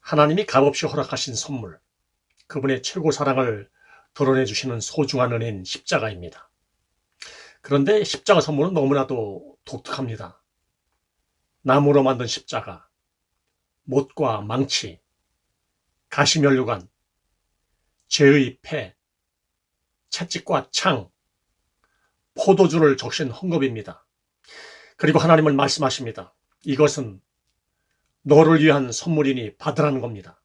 하나님이 값없이 허락하신 선물, 그분의 최고 사랑을 드러내 주시는 소중한 은혜인 십자가입니다. 그런데 십자가 선물은 너무나도 독특합니다. 나무로 만든 십자가, 못과 망치, 가시면류관, 죄의 패, 채찍과 창, 포도주를 적신 헝겊입니다. 그리고 하나님은 말씀하십니다. 이것은 너를 위한 선물이니 받으라는 겁니다.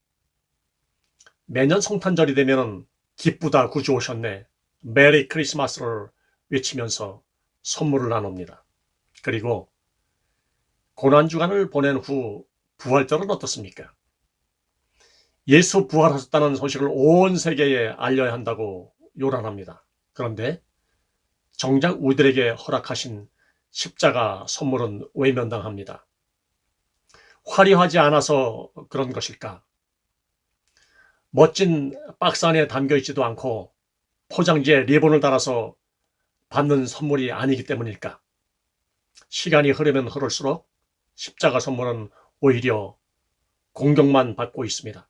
매년 성탄절이 되면 기쁘다 구주 오셨네, 메리 크리스마스를 외치면서 선물을 나눕니다. 그리고 고난주간을 보낸 후 부활절은 어떻습니까? 예수 부활하셨다는 소식을 온 세계에 알려야 한다고 요란합니다. 그런데 정작 우리들에게 허락하신 십자가 선물은 외면당합니다. 화려하지 않아서 그런 것일까? 멋진 박스 안에 담겨있지도 않고 포장지에 리본을 달아서 받는 선물이 아니기 때문일까? 시간이 흐르면 흐를수록 십자가 선물은 오히려 공격만 받고 있습니다.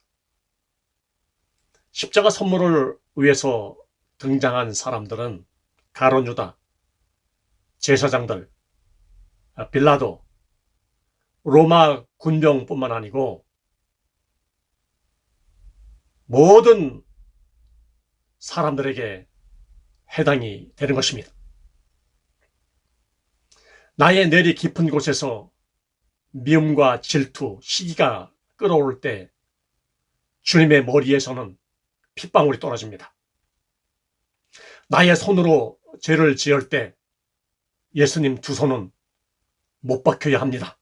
십자가 선물을 위해서 등장한 사람들은 가룟 유다, 제사장들, 빌라도, 로마 군병뿐만 아니고 모든 사람들에게 해당이 되는 것입니다. 나의 내리 깊은 곳에서 미움과 질투, 시기가 끓어오를 때 주님의 머리에서는 핏방울이 떨어집니다. 나의 손으로 죄를 지을 때 예수님 두 손은 못 박혀야 합니다.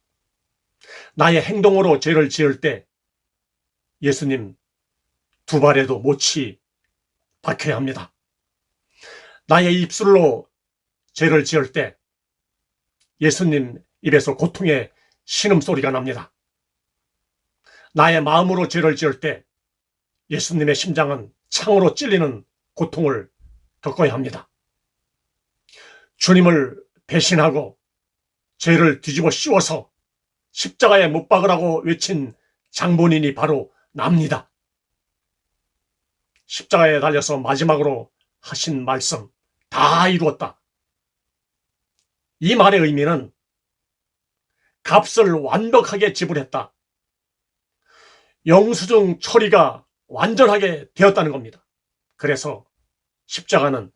나의 행동으로 죄를 지을 때 예수님 두 발에도 못이 박혀야 합니다. 나의 입술로 죄를 지을 때 예수님 입에서 고통의 신음소리가 납니다. 나의 마음으로 죄를 지을 때 예수님의 심장은 창으로 찔리는 고통을 겪어야 합니다. 주님을 배신하고 죄를 뒤집어 씌워서 십자가에 못 박으라고 외친 장본인이 바로 납니다. 십자가에 달려서 마지막으로 하신 말씀, 다 이루었다. 이 말의 의미는 값을 완벽하게 지불했다. 영수증 처리가 완전하게 되었다는 겁니다. 그래서 십자가는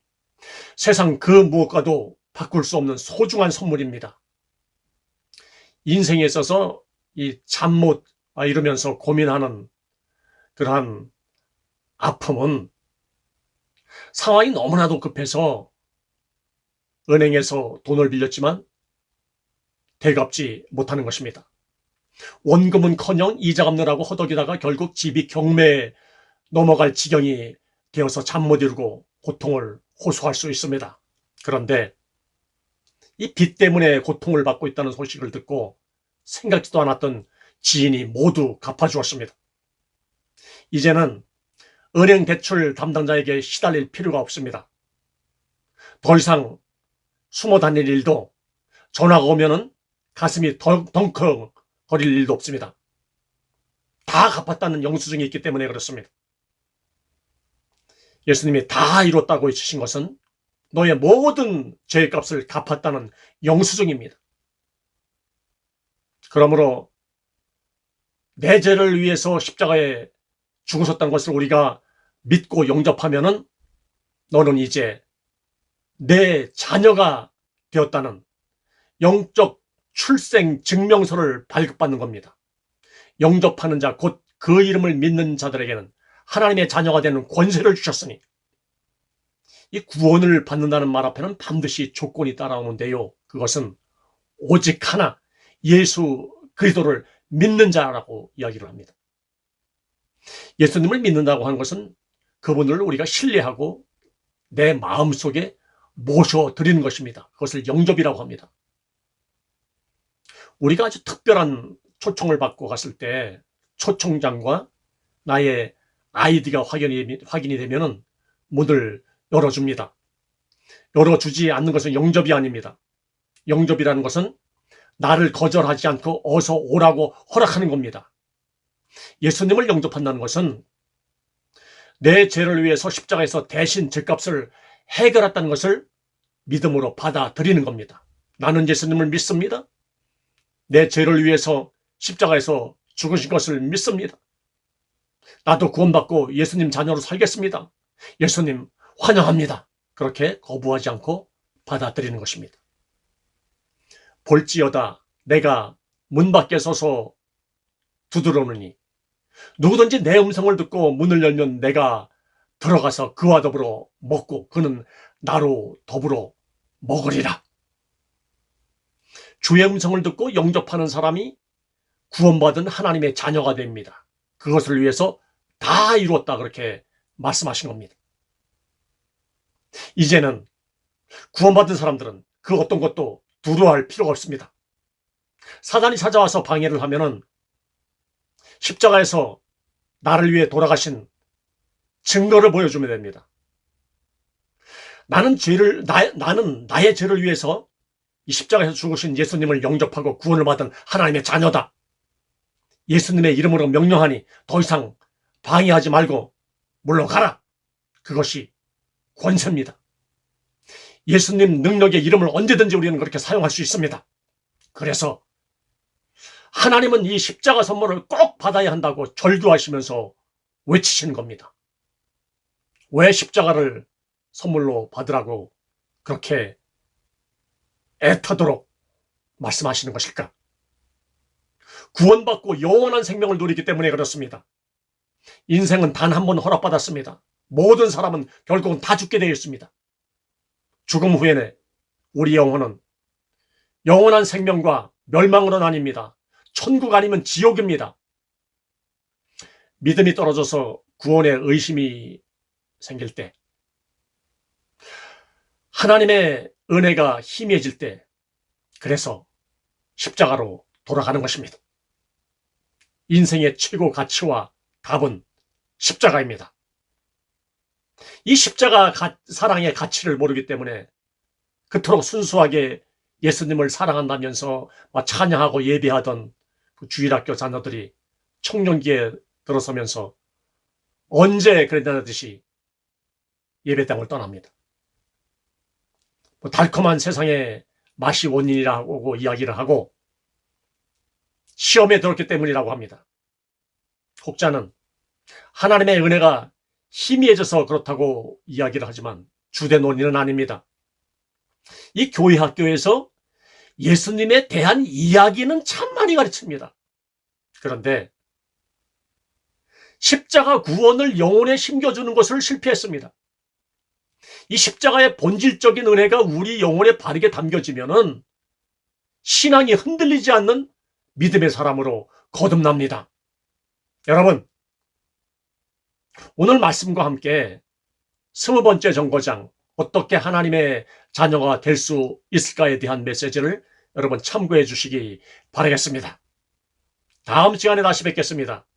세상 그 무엇과도 바꿀 수 없는 소중한 선물입니다. 인생에 있어서 이 잠 못 이루면서 고민하는 그러한 아픔은 상황이 너무나도 급해서 은행에서 돈을 빌렸지만 되갚지 못하는 것입니다. 원금은커녕 이자 갚느라고 허덕이다가 결국 집이 경매에 넘어갈 지경이 되어서 잠 못 이루고 고통을 호소할 수 있습니다. 그런데 이 빚 때문에 고통을 받고 있다는 소식을 듣고 생각지도 않았던 지인이 모두 갚아주었습니다. 이제는 은행 대출 담당자에게 시달릴 필요가 없습니다. 더 이상 숨어 다닐 일도, 전화가 오면은 가슴이 덩컹 거릴 일도 없습니다. 다 갚았다는 영수증이 있기 때문에 그렇습니다. 예수님이 다 이뤘다고 외치신 것은 너의 모든 죄값을 갚았다는 영수증입니다. 그러므로 내 죄를 위해서 십자가에 죽으셨다는 것을 우리가 믿고 영접하면은 너는 이제 내 자녀가 되었다는 영적 출생 증명서를 발급받는 겁니다. 영접하는 자, 곧 그 이름을 믿는 자들에게는 하나님의 자녀가 되는 권세를 주셨으니 이 구원을 받는다는 말 앞에는 반드시 조건이 따라오는데요. 그것은 오직 하나, 예수 그리스도를 믿는 자라고 이야기를 합니다. 예수님을 믿는다고 하는 것은 그분을 우리가 신뢰하고 내 마음속에 모셔드리는 것입니다. 그것을 영접이라고 합니다. 우리가 아주 특별한 초청을 받고 갔을 때 초청장과 나의 아이디가 확인이 되면 문을 열어줍니다. 열어주지 않는 것은 영접이 아닙니다. 영접이라는 것은 나를 거절하지 않고 어서 오라고 허락하는 겁니다. 예수님을 영접한다는 것은 내 죄를 위해서 십자가에서 대신 죄값을 해결했다는 것을 믿음으로 받아들이는 겁니다. 나는 예수님을 믿습니다. 내 죄를 위해서 십자가에서 죽으신 것을 믿습니다. 나도 구원받고 예수님 자녀로 살겠습니다. 예수님 환영합니다. 그렇게 거부하지 않고 받아들이는 것입니다. 볼지어다 내가 문 밖에 서서 두드러느니 누구든지 내 음성을 듣고 문을 열면 내가 들어가서 그와 더불어 먹고 그는 나로 더불어 먹으리라. 주의 음성을 듣고 영접하는 사람이 구원받은 하나님의 자녀가 됩니다. 그것을 위해서 다 이루었다 그렇게 말씀하신 겁니다. 이제는 구원받은 사람들은 그 어떤 것도 두려워할 필요가 없습니다. 사단이 찾아와서 방해를 하면은 십자가에서 나를 위해 돌아가신 증거를 보여주면 됩니다. 나는 나의 죄를 위해서 이 십자가에서 죽으신 예수님을 영접하고 구원을 받은 하나님의 자녀다. 예수님의 이름으로 명령하니 더 이상 방해하지 말고 물러가라. 그것이 권세입니다. 예수님 능력의 이름을 언제든지 우리는 그렇게 사용할 수 있습니다. 그래서 하나님은 이 십자가 선물을 꼭 받아야 한다고 절규하시면서 외치시는 겁니다. 왜 십자가를 선물로 받으라고 그렇게 애타도록 말씀하시는 것일까? 구원받고 영원한 생명을 누리기 때문에 그렇습니다. 인생은 단 한 번 허락받았습니다. 모든 사람은 결국은 다 죽게 되어 있습니다. 죽음 후에는 우리 영혼은 영원한 생명과 멸망으로 나뉩니다. 천국 아니면 지옥입니다. 믿음이 떨어져서 구원에 의심이 생길 때, 하나님의 은혜가 희미해질 때, 그래서 십자가로 돌아가는 것입니다. 인생의 최고 가치와 답은 십자가입니다. 이 십자가 사랑의 가치를 모르기 때문에 그토록 순수하게 예수님을 사랑한다면서 찬양하고 예배하던 그 주일학교 자녀들이 청년기에 들어서면서 언제 그랬다듯이 예배당을 떠납니다. 달콤한 세상의 맛이 원인이라고 이야기를 하고 시험에 들었기 때문이라고 합니다. 혹자는 하나님의 은혜가 희미해져서 그렇다고 이야기를 하지만 주된 원인은 아닙니다. 이 교회 학교에서 예수님에 대한 이야기는 참 많이 가르칩니다. 그런데 십자가 구원을 영혼에 심겨주는 것을 실패했습니다. 이 십자가의 본질적인 은혜가 우리 영혼에 바르게 담겨지면은 신앙이 흔들리지 않는 믿음의 사람으로 거듭납니다. 여러분, 오늘 말씀과 함께 20번째 정거장 어떻게 하나님의 자녀가 될 수 있을까에 대한 메시지를 여러분 참고해 주시기 바라겠습니다. 다음 시간에 다시 뵙겠습니다.